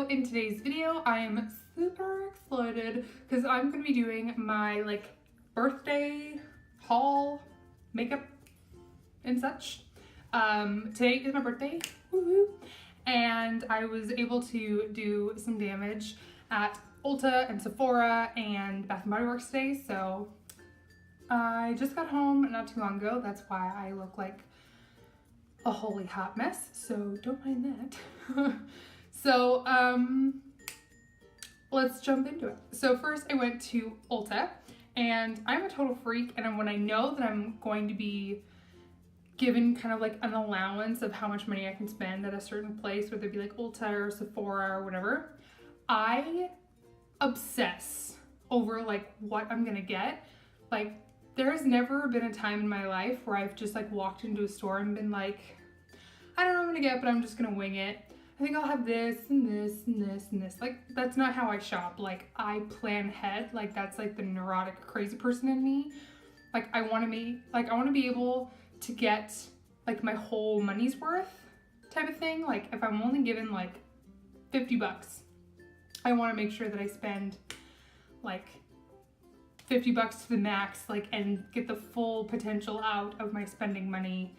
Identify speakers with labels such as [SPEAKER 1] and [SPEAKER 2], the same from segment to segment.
[SPEAKER 1] So in today's video, I am super excited because I'm going to be doing my birthday haul, makeup and such. Today is my birthday, woohoo, and I was able to do some damage at Ulta and Sephora and Bath & Body Works today, so I just got home not too long ago. That's why I look like a holy hot mess, so don't mind that. So let's jump into it. So first I went to Ulta, and I'm a total freak, and when I know that I'm going to be given kind of like an allowance of how much money I can spend at a certain place, whether it be like Ulta or Sephora or whatever, I obsess over like what I'm gonna get. Like, there has never been a time in my life where I've just like walked into a store and been like, I don't know what I'm gonna get, but I'm just gonna wing it. I think I'll have this and this and this and this. Like, that's not how I shop. Like, I plan ahead. Like, that's like the neurotic, crazy person in me. Like, I want to be able to get like my whole money's worth type of thing. Like, if I'm only given like 50 bucks, I want to make sure that I spend like 50 bucks to the max, like, and get the full potential out of my spending money.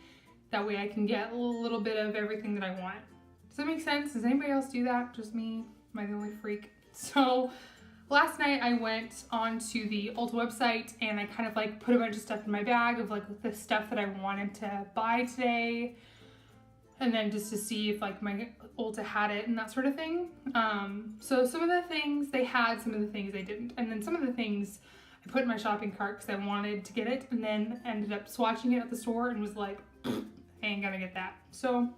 [SPEAKER 1] That way I can get a little bit of everything that I want. Does that make sense? Does anybody else do that? Just me? Am I the only freak? So last night I went onto the Ulta website and I kind of like put a bunch of stuff in my bag of like the stuff that I wanted to buy today. And then just to see if like my Ulta had it and that sort of thing. So some of the things they had, some of the things they didn't. And then some of the things I put in my shopping cart because I wanted to get it, and then ended up swatching it at the store and was like, I ain't gonna get that. So,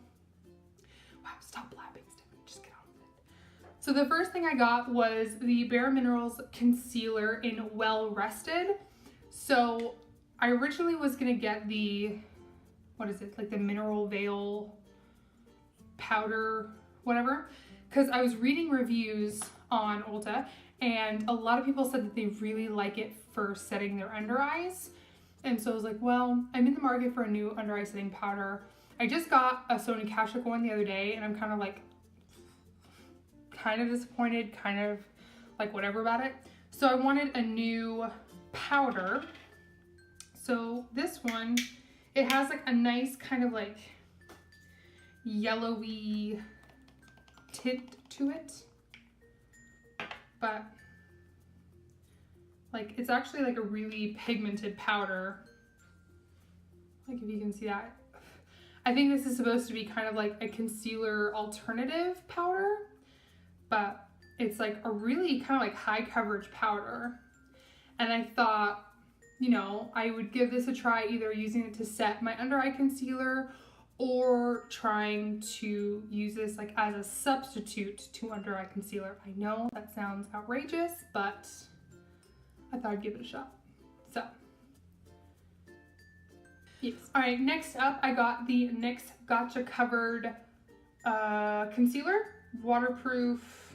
[SPEAKER 1] wow, stop blabbing, Stephanie, just get on with it. So the first thing I got was the Bareminerals concealer in Well Rested. So I originally was gonna get the, what is it, like the Mineral Veil powder, whatever, because I was reading reviews on Ulta, and a lot of people said that they really like it for setting their under eyes. And so I was like, well, I'm in the market for a new under eye setting powder. I just got a Sony Kashuk one the other day, and I'm kind of disappointed, kind of like whatever about it. So I wanted a new powder. So this one, it has like a nice kind of like yellowy tint to it, but like it's actually like a really pigmented powder. Like, if you can see that. I think this is supposed to be kind of like a concealer alternative powder, but it's like a really kind of like high coverage powder. And I thought, you know, I would give this a try, either using it to set my under eye concealer or trying to use this like as a substitute to under eye concealer. I know that sounds outrageous, but I thought I'd give it a shot. So, yes. All right, next up, I got the NYX Gotcha Covered concealer, waterproof,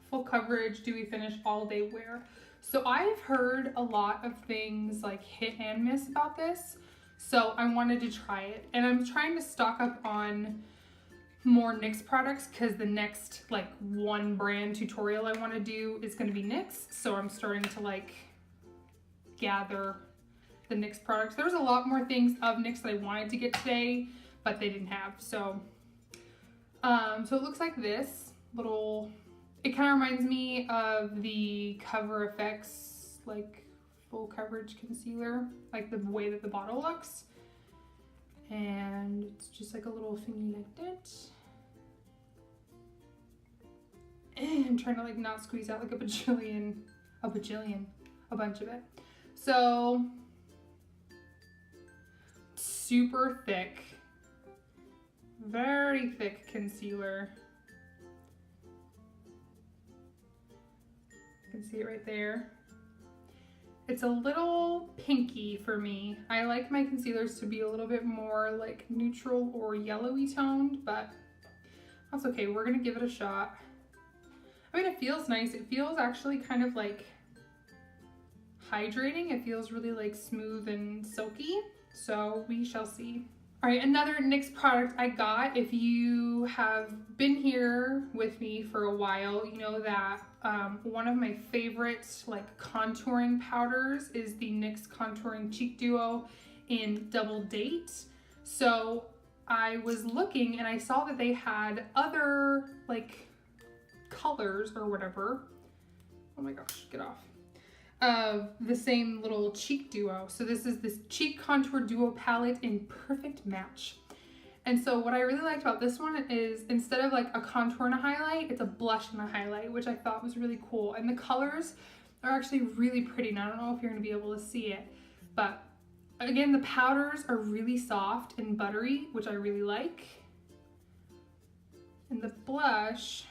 [SPEAKER 1] full coverage, dewy finish, all day wear. So I've heard a lot of things like hit and miss about this, so I wanted to try it, and I'm trying to stock up on more NYX products because the next like one brand tutorial I want to do is going to be NYX, so I'm starting to like gather the NYX products. There was a lot more things of NYX that I wanted to get today, but they didn't have. So so it looks like this little, it kind of reminds me of the Cover FX like full coverage concealer, like the way that the bottle looks. And it's just like a little thingy like that. And I'm trying to like not squeeze out like a bunch of it. So, super thick, very thick concealer. You can see it right there. It's a little pinky for me. I like my concealers to be a little bit more like neutral or yellowy toned, but that's okay. We're gonna give it a shot. I mean, it feels nice. It feels actually kind of like hydrating. It feels really like smooth and silky. So we shall see. All right, another NYX product I got. If you have been here with me for a while, you know that one of my favorite like contouring powders is the NYX Contouring Cheek Duo in Double Date. So I was looking and I saw that they had other like colors or whatever. Oh my gosh, get off. Of the same little cheek duo. So this is this cheek contour duo palette in Perfect Match. And so what I really liked about this one is instead of like a contour and a highlight, it's a blush and a highlight, which I thought was really cool. And the colors are actually really pretty. And I don't know if you're gonna be able to see it, but again, the powders are really soft and buttery, which I really like. And the blush,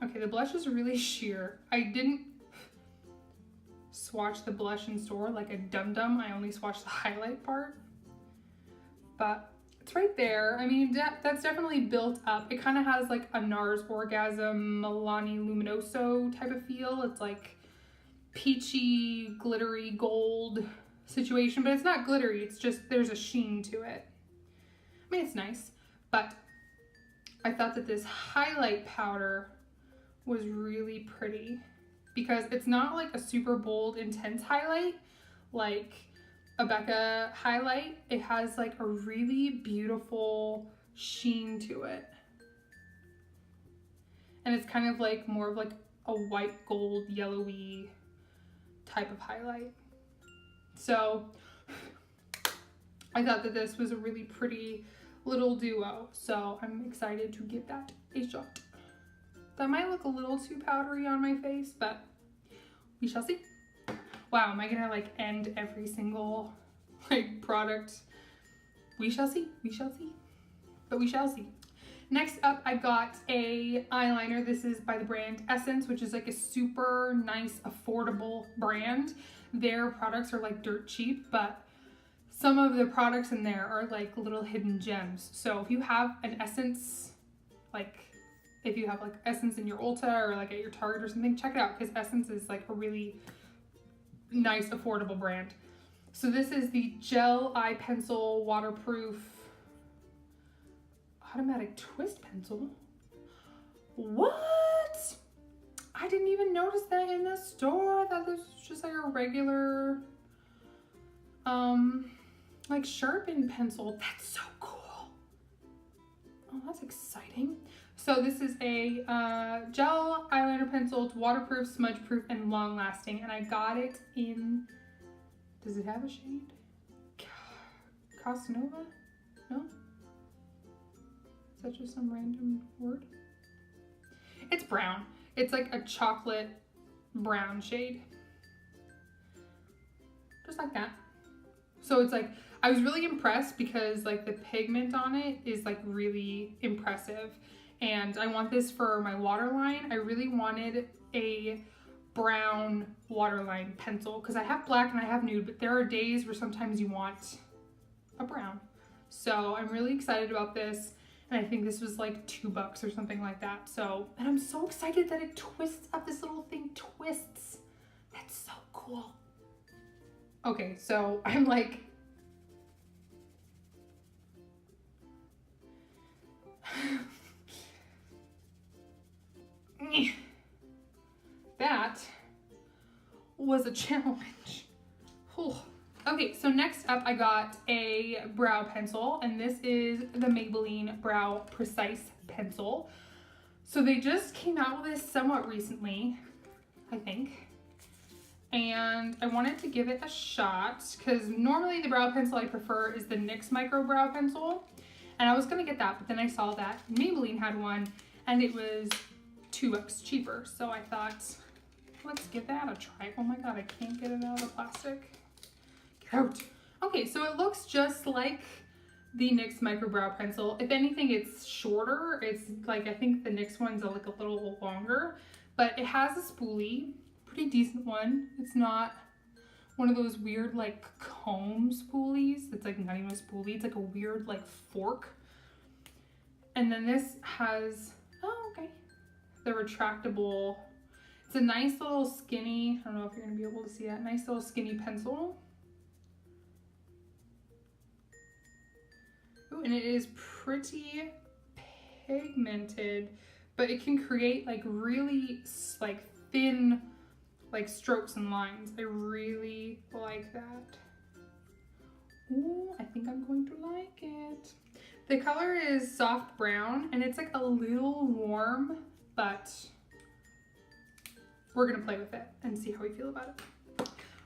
[SPEAKER 1] okay, the blush is really sheer. I didn't swatch the blush in store like a dum-dum. I only swatched the highlight part, but it's right there. I mean, that's definitely built up. It kind of has like a NARS Orgasm Milani Luminoso type of feel. It's like peachy, glittery gold situation, but it's not glittery. It's just, there's a sheen to it. I mean, it's nice, but I thought that this highlight powder was really pretty, because it's not like a super bold, intense highlight like a Becca highlight. It has like a really beautiful sheen to it. And it's kind of like more of like a white gold, yellowy type of highlight. So I thought that this was a really pretty little duo. So I'm excited to give that a shot. That might look a little too powdery on my face, but we shall see. Wow, am I gonna like end every single like product? We shall see, we shall see, but we shall see. Next up, I got a eyeliner. This is by the brand Essence, which is like a super nice, affordable brand. Their products are like dirt cheap, but some of the products in there are like little hidden gems. So if you have an Essence, like if you have like Essence in your Ulta or like at your Target or something, check it out, because Essence is like a really nice, affordable brand. So this is the Gel Eyepencil Waterproof Automatic Twist Pencil. What? I didn't even notice that in the store. I thought this was just like a regular like sharpen pencil. That's so cool. Oh, that's exciting. So this is a gel eyeliner pencil. It's waterproof, smudge proof, and long lasting. And I got it in, does it have a shade? Casanova? No? Is that just some random word? It's brown. It's like a chocolate brown shade. Just like that. So it's like, I was really impressed because like the pigment on it is like really impressive. And I want this for my waterline. I really wanted a brown waterline pencil because I have black and I have nude, but there are days where sometimes you want a brown. So I'm really excited about this. And I think this was like $2 or something like that. So, and I'm so excited that it twists up. This little thing twists. That's so cool. Okay, so I'm like, that was a challenge. Whew. Okay, so next up I got a brow pencil, and this is the Maybelline Brow Precise Pencil. So they just came out with this somewhat recently, I think. And I wanted to give it a shot because normally the brow pencil I prefer is the NYX Micro Brow Pencil. And I was gonna get that, but then I saw that Maybelline had one and it was $2 cheaper. So I thought, let's give that a try. Oh my God, I can't get it out of the plastic. Get out. Okay, so it looks just like the NYX Micro Brow Pencil. If anything, it's shorter. It's like, I think the NYX one's like a little longer, but it has a spoolie, pretty decent one. It's not one of those weird like comb spoolies. It's like not even a spoolie. It's like a weird like fork. And then this has, oh, okay, the retractable. It's a nice little skinny, I don't know if you're gonna be able to see that, nice little skinny pencil. Ooh, and it is pretty pigmented, but it can create like really like thin like strokes and lines. I really like that. Ooh, I think I'm going to like it. The color is soft brown and it's like a little warm, but we're gonna play with it and see how we feel about it.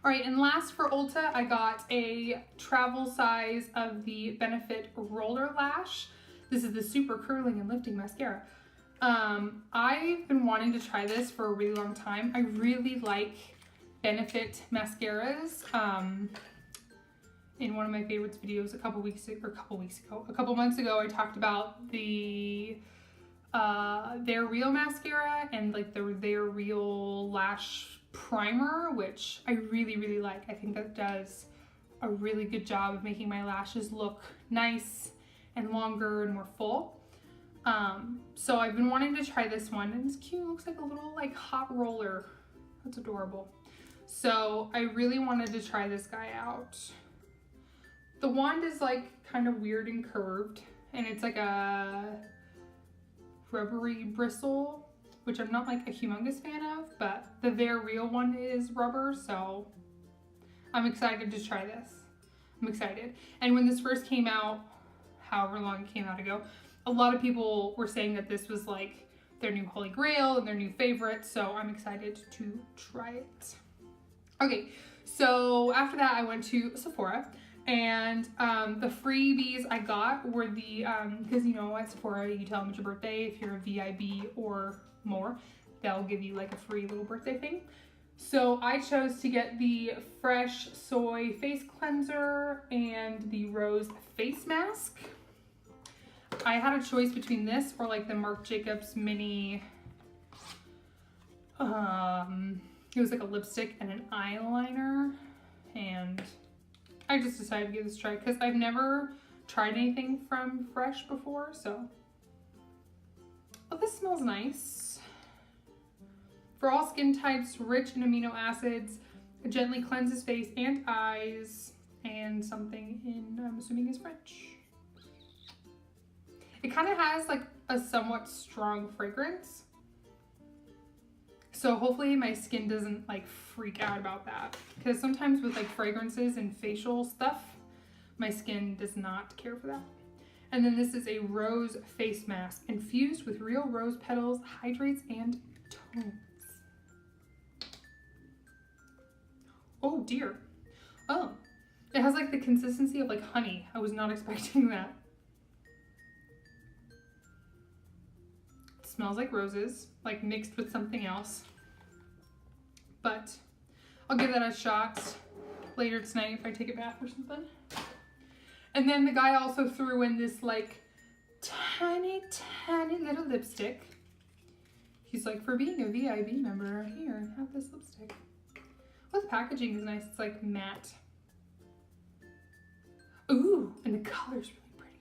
[SPEAKER 1] All right, and last for Ulta, I got a travel size of the Benefit Rollerlash. This is the super curling and lifting mascara. I've been wanting to try this for a really long time. I really like Benefit mascaras. In one of my favorites videos a couple months ago, I talked about the Their Real mascara and like the Their Real lash primer, which I really, really like. I think that does a really good job of making my lashes look nice and longer and more full. So I've been wanting to try this one, and it's cute. It looks like a little like hot roller. That's adorable. So I really wanted to try this guy out. The wand is like kind of weird and curved, and it's like a rubbery bristle, which I'm not like a humongous fan of, but the Their Real one is rubber, so I'm excited to try this. I'm excited. And when this first came out, however long it came out ago, a lot of people were saying that this was like their new holy grail and their new favorite, so I'm excited to try it. Okay, so after that I went to Sephora, and the freebies I got were the, because you know at Sephora you tell them it's your birthday, if you're a VIB or more, they'll give you like a free little birthday thing. So I chose to get the Fresh Soy Face Cleanser and the Rose Face Mask. I had a choice between this or like the Marc Jacobs mini, it was like a lipstick and an eyeliner, and I just decided to give this a try because I've never tried anything from Fresh before, so. Oh, this smells nice. For all skin types, rich in amino acids, it gently cleanses face and eyes, and something in, I'm assuming is French. It kind of has like a somewhat strong fragrance. So hopefully my skin doesn't like freak out about that. Because sometimes with like fragrances and facial stuff, my skin does not care for that. And then this is a rose face mask infused with real rose petals, hydrates, and tones. Oh dear. Oh, it has like the consistency of like honey. I was not expecting that. Smells like roses, like mixed with something else. But I'll give that a shot later tonight if I take a bath or something. And then the guy also threw in this like tiny little lipstick. He's like, for being a VIB member, here, have this lipstick. Well, the packaging is nice. It's like matte. Ooh, and the color's really pretty.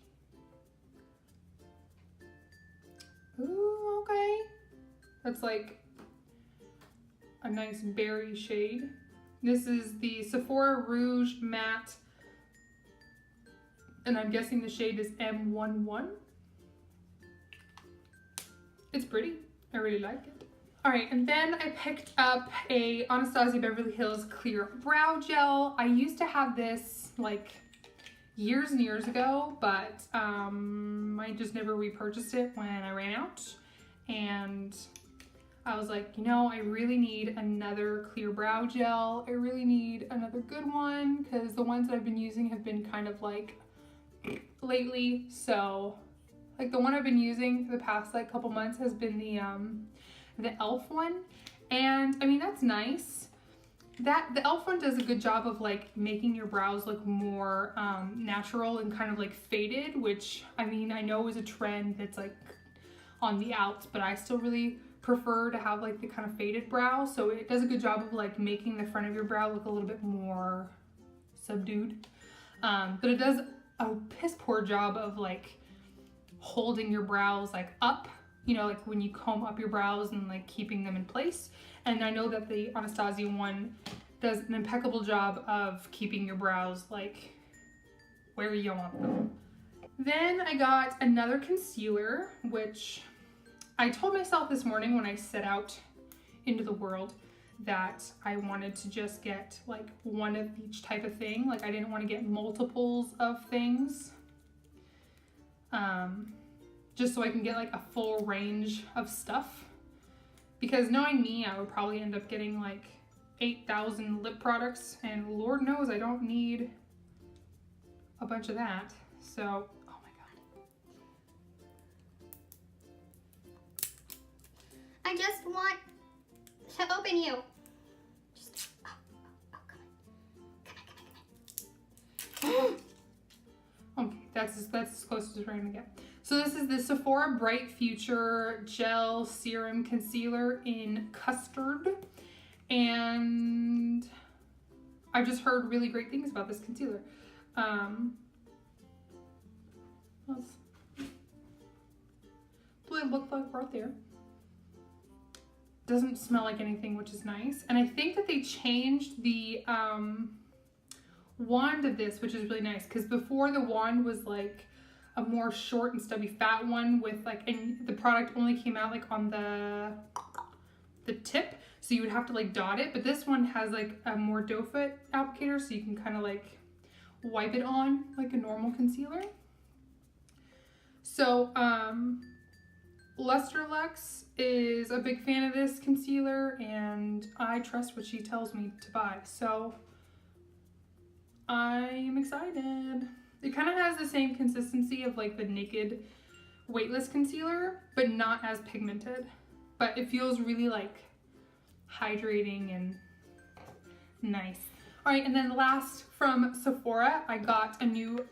[SPEAKER 1] Ooh, okay. That's like a nice berry shade. This is the Sephora Rouge Matte, and I'm guessing the shade is M11. It's pretty. I really like it. All right, and then I picked up a Anastasia Beverly Hills Clear Brow Gel. I used to have this like years and years ago, but I just never repurchased it when I ran out. And I was like, you know, I really need another clear brow gel. I really need another good one because the ones that I've been using have been kind of like lately. So like the one I've been using for the past like couple months has been the e.l.f. one. And I mean, that's nice. The e.l.f. one does a good job of like making your brows look more natural and kind of like faded, which I mean, I know is a trend that's like on the outs, but I still really prefer to have like the kind of faded brow. So it does a good job of like making the front of your brow look a little bit more subdued. But it does a piss poor job of like holding your brows like up, you know, like when you comb up your brows and like keeping them in place. And I know that the Anastasia one does an impeccable job of keeping your brows like where you want them. Then I got another concealer, which I told myself this morning when I set out into the world that I wanted to just get like one of each type of thing. Like I didn't want to get multiples of things. Just so I can get like a full range of stuff. Because knowing me, I would probably end up getting like 8,000 lip products, and Lord knows I don't need a bunch of that. So, oh my God.
[SPEAKER 2] I just want to open you. Just, come on.
[SPEAKER 1] Okay, that's as close as we're gonna get. So this is the Sephora Bright Future Gel Serum Concealer in Custard. And I've just heard really great things about this concealer. What do it look like right there? Doesn't smell like anything, which is nice. And I think that they changed the wand of this, which is really nice, because before the wand was like a more short and stubby fat one with like, and the product only came out like on the tip, so you would have to like dot it, but this one has like a more doe foot applicator, so you can kind of like wipe it on like a normal concealer. So Lustrelux is a big fan of this concealer, and I trust what she tells me to buy, so I'm excited. It kind of has the same consistency of like the Naked Weightless concealer, but not as pigmented. But it feels really like hydrating and nice. All right, and then last from Sephora, I got a new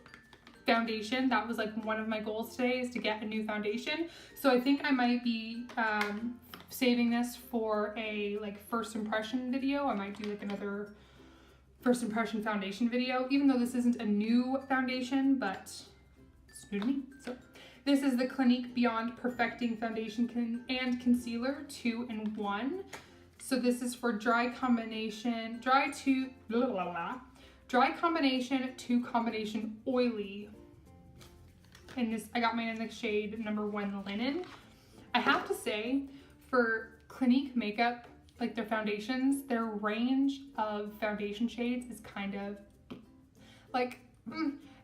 [SPEAKER 1] foundation. That was like one of my goals today, is to get a new foundation. So I think I might be saving this for a like first impression video. I might do like another first impression foundation video, even though this isn't a new foundation, but it's new to me. So this is the Clinique Beyond Perfecting Foundation and Concealer 2-in-1. So this is for dry combination to combination oily. And this, I got mine in the shade number 1 Linen. I have to say, for Clinique makeup, like their foundations, their range of foundation shades is kind of like,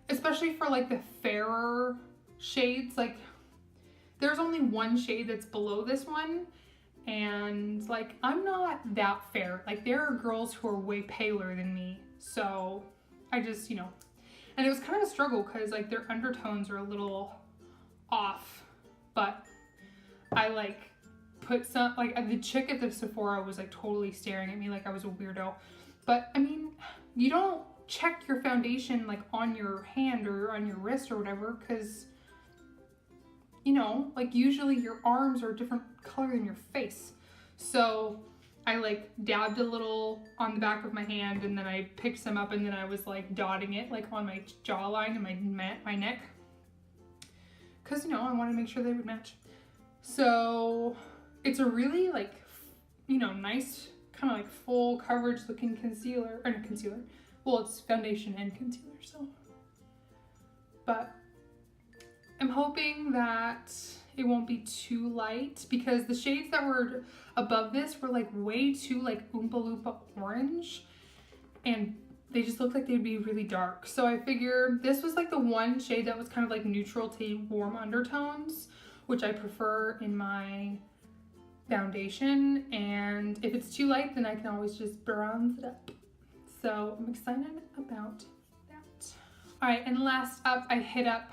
[SPEAKER 1] especially for like the fairer shades, like there's only one shade that's below this one, and like I'm not that fair. Like there are girls who are way paler than me, so I just, you know, and it was kind of a struggle because like their undertones are a little off, but I like put some, like the chick at the Sephora was like totally staring at me like I was a weirdo. But I mean, you don't check your foundation like on your hand or on your wrist or whatever, because you know, like usually your arms are a different color than your face. So I like dabbed a little on the back of my hand, and then I picked some up, and then I was like dotting it like on my jawline and my neck, because you know, I wanted to make sure they would match. So it's a really like, you know, nice kind of like full coverage looking concealer, or not concealer, well it's foundation and concealer, so. But I'm hoping that it won't be too light, because the shades that were above this were like way too like Oompa Loompa orange, and they just looked like they'd be really dark. So I figured this was like the one shade that was kind of like neutral to warm undertones, which I prefer in my foundation, and if it's too light then I can always just bronze it up. So I'm excited about that. All right, and last up, I hit up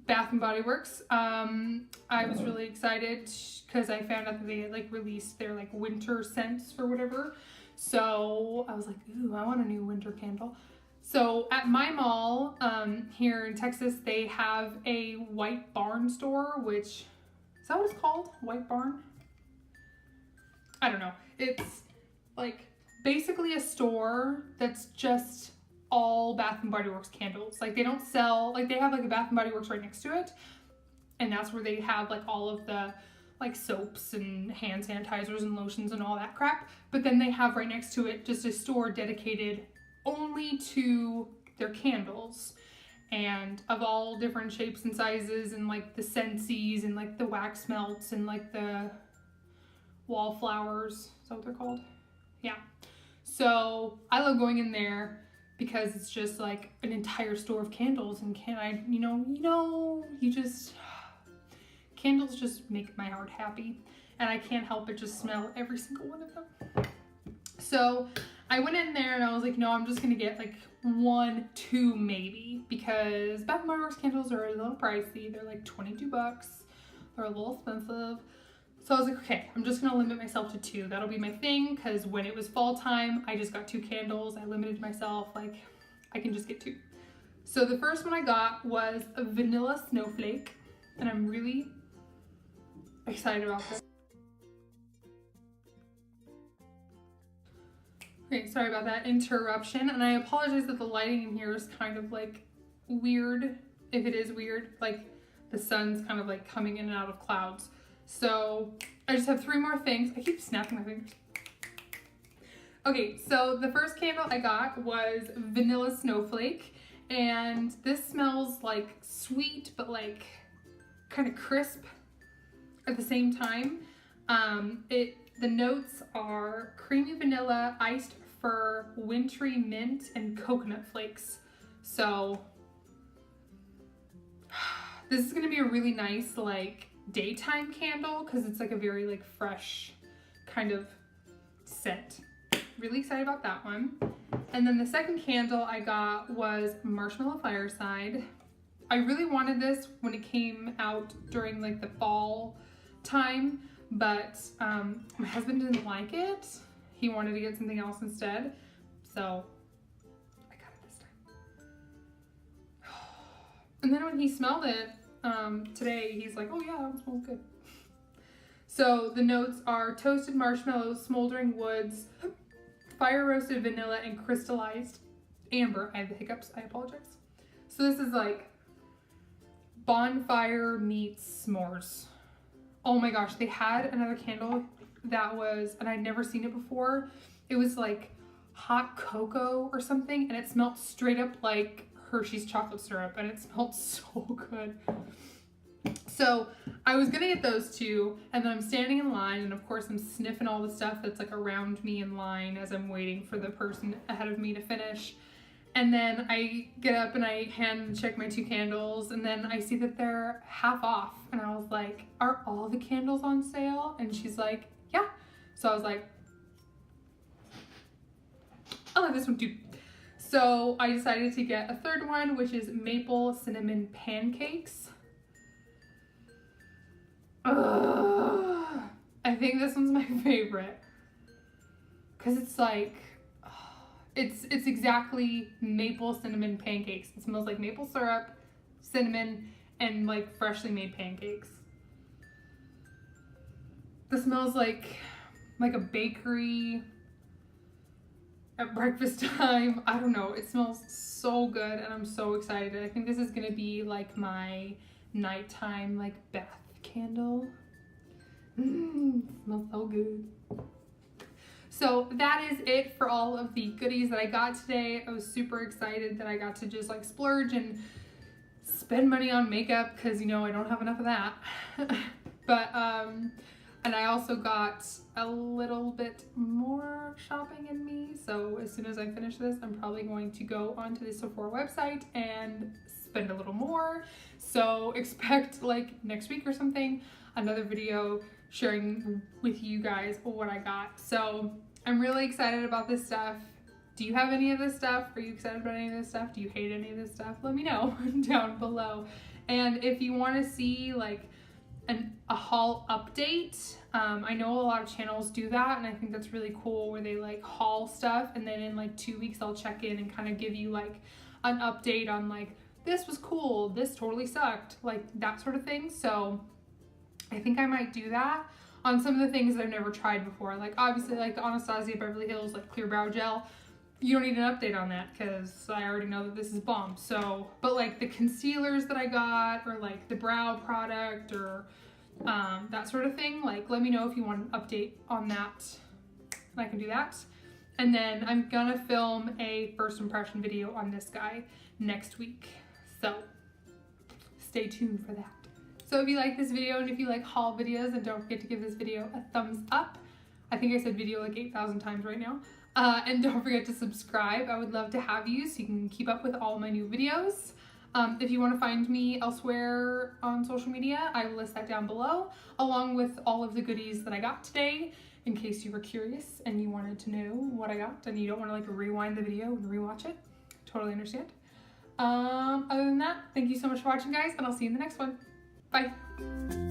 [SPEAKER 1] Bath & Body Works. I was really excited because I found out that they had like released their like winter scents or whatever. So I was like, ooh, I want a new winter candle. So at my mall here in Texas, they have a White Barn store, which, is that what it's called? White Barn? I don't know. It's like basically a store that's just all Bath & Body Works candles. Like they don't sell, like they have like a Bath & Body Works right next to it, and that's where they have like all of the like soaps and hand sanitizers and lotions and all that crap. But then they have right next to it just a store dedicated only to their candles. and of all different shapes and sizes, and like the Scentsies and like the wax melts and like the wallflowers. Is that what they're called? Yeah. So I love going in there because it's just like an entire store of candles, and candles just make my heart happy, and I can't help but just smell every single one of them. So I went in there and I was like, no, I'm just gonna get like 1, 2 maybe, because Bath & Body Works candles are a little pricey. They're like 22 bucks. They're a little expensive. So I was like, okay, I'm just gonna limit myself to 2. That'll be my thing, because when it was fall time, I just got 2 candles. I limited myself, like I can just get 2. So the first one I got was a vanilla Snowflake, and I'm really excited about this. Okay, sorry about that interruption, and I apologize that the lighting in here is kind of like weird, if it is weird, like the sun's kind of like coming in and out of clouds. So I just have 3 more things. I keep snapping my fingers. Okay, so the first candle I got was Vanilla Snowflake, and this smells like sweet but like kind of crisp at the same time. The notes are creamy vanilla, iced fir, wintry mint, and coconut flakes. So this is gonna be a really nice like daytime candle, because it's like a very like fresh kind of scent. Really excited about that one. And then the second candle I got was Marshmallow Fireside. I really wanted this when it came out during like the fall time, but my husband didn't like it. He wanted to get something else instead, so I got it this time. And then when he smelled it today, he's like, oh yeah, that one smells good. So the notes are toasted marshmallows, smoldering woods, fire roasted vanilla, and crystallized amber. I have the hiccups, I apologize. So this is like bonfire meets s'mores. Oh my gosh, they had another candle that was, and I'd never seen it before. It was like hot cocoa or something, and it smelled straight up like Hershey's chocolate syrup, and it smelled so good. So I was gonna get those 2, and then I'm standing in line, and of course I'm sniffing all the stuff that's like around me in line as I'm waiting for the person ahead of me to finish. And then I get up and I hand check my 2 candles, and then I see that they're half off. And I was like, are all the candles on sale? And she's like, yeah. So I was like, I like this one too. So I decided to get a third one, which is Maple Cinnamon Pancakes. I think this one's my favorite, because it's like, it's exactly maple cinnamon pancakes. It smells like maple syrup, cinnamon, and like freshly made pancakes. This smells like a bakery at breakfast time. I don't know. It smells so good, and I'm so excited. I think this is gonna be like my nighttime like bath candle. It smells so good. So that is it for all of the goodies that I got today. I was super excited that I got to just like splurge and spend money on makeup, because I don't have enough of that. But and I also got a little bit more shopping in me. So as soon as I finish this, I'm probably going to go onto the Sephora website and spend a little more. So expect like next week or something, another video sharing with you guys what I got. So I'm really excited about this stuff. Do you have any of this stuff? Are you excited about any of this stuff? Do you hate any of this stuff? Let me know down below. And if you want to see like a haul update, I know a lot of channels do that, and I think that's really cool, where they like haul stuff, and then in like 2 weeks I'll check in and kind of give you like an update on like, this was cool, this totally sucked, like that sort of thing. So I think I might do that on some of the things that I've never tried before. Like obviously like the Anastasia Beverly Hills like clear brow gel, you don't need an update on that because I already know that this is bomb. So, but like the concealers that I got, or like the brow product, or that sort of thing, like let me know if you want an update on that, and I can do that. And then I'm gonna film a first impression video on this guy next week. So stay tuned for that. So if you like this video and if you like haul videos, then don't forget to give this video a thumbs up. I think I said video like 8,000 times right now. And don't forget to subscribe. I would love to have you so you can keep up with all my new videos. If you want to find me elsewhere on social media, I will list that down below, along with all of the goodies that I got today, in case you were curious and you wanted to know what I got and you don't want to like rewind the video and rewatch it. Totally understand. Other than that, thank you so much for watching, guys, and I'll see you in the next one. Bye.